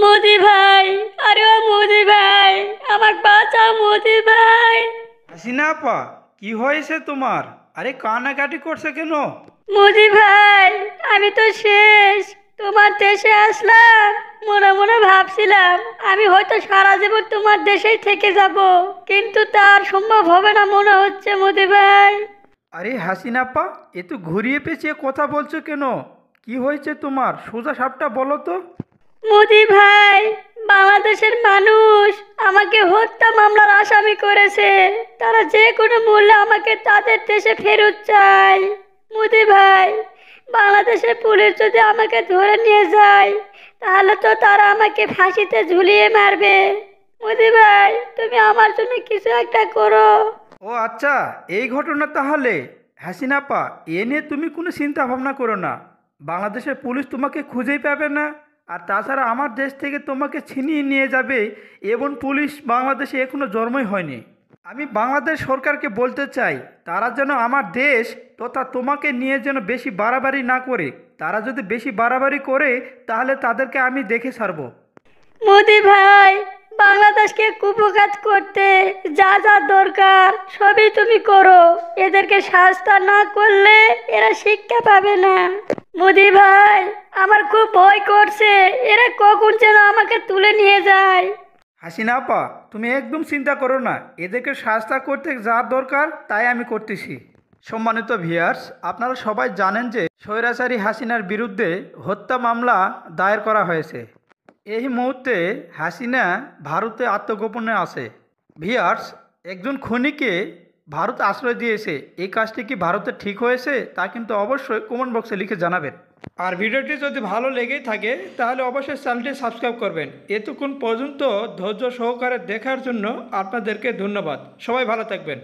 মোদি ভাই, আরে ও মোদি ভাই, আমার বাঁচাও মোদি ভাই। হাসিনা আপা, কি হয়েছে তোমার? আরে কান্নাকাটি করছে কেন? মোদি ভাই, আমি তো শেষ। তোমার দেশে আসলাম, মনে মনে ভাবছিলাম আমি হয়তো সারা জীবন তোমার দেশেই থেকে যাব, কিন্তু তার সম্ভব হবে না মনে হচ্ছে মোদি ভাই। আরে হাসিনা আপা, এ তো ঘুরিয়ে পেঁচিয়ে কথা বলছো কেন? কি হয়েছে তোমার? সোজা সাপটা বলো তো। মোদি ভাই, বাংলাদেশের মানুষ আমাকে হত্যা মামলার আসামি করেছে। তারা যে কোনো মূল্যে আমাকে তাদের দেশে ফেরত চায়। মোদি ভাই, বাংলাদেশের পুলিশ যদি আমাকে ধরে নিয়ে যায়, তাহলে তো তারা আমাকে ফাঁসিতে ঝুলিয়ে মারবে। মোদি ভাই, তুমি আমার জন্য কিছু একটা করো। ও আচ্ছা, এই ঘটনা তাহলে। হাসিনা আপা, এ নিয়ে তুমি কোনো চিন্তা ভাবনা করো না। বাংলাদেশের পুলিশ তোমাকে খুঁজেই পাবে না। আর তাছাড়া আমার দেশ থেকে তোমাকে ছিনিয়ে নিয়ে যাবে, এবং পুলিশ বাংলাদেশে এখনো জন্মই হয়নি। আমি বাংলাদেশ সরকারকে বলতে চাই, তারা যেন আমার দেশ তথা তোমাকে নিয়ে যেন বেশি বাড়াবাড়ি না করে। তারা যদি বেশি বাড়াবাড়ি করে, তাহলে তাদেরকে আমি দেখে ছাড়বো। মোদি ভাই, বাংলাদেশকে কুপকাত করতে যা যা দরকার সবই তুমি করো। এদেরকে শাস্তি না করলে এরা শিক্ষা পাবে না। মোদি ভাই, আমার খুব ভয় করছে, এরা কখন যেন আমাকে তুলে নিয়ে যায়। হাসিনা আপা, তুমি একদম চিন্তা করো না। এদেরকে শাস্তি করতে যা দরকার তাই আমি করতেছি। সম্মানিত ভিউয়ার্স, আপনারা সবাই জানেন যে স্বৈরাচারী হাসিনার বিরুদ্ধে হত্যা মামলা দায়ের করা হয়েছে। এই মুহূর্তে হাসিনা ভারতে আত্মগোপনে আছে। ভিউয়ার্স, একজন খুনিকে ভারত আশ্রয় দিয়েছে। এই কাজটি কি ভারতে ঠিক হয়েছে তা কিন্তু অবশ্যই কমেন্ট বক্সে লিখে জানাবেন। আর ভিডিওটি যদি ভালো লেগেই থাকে তাহলে অবশ্যই চ্যানেলটি সাবস্ক্রাইব করবেন। এতক্ষণ পর্যন্ত ধৈর্য সহকারে দেখার জন্য আপনাদেরকে ধন্যবাদ। সবাই ভালো থাকবেন।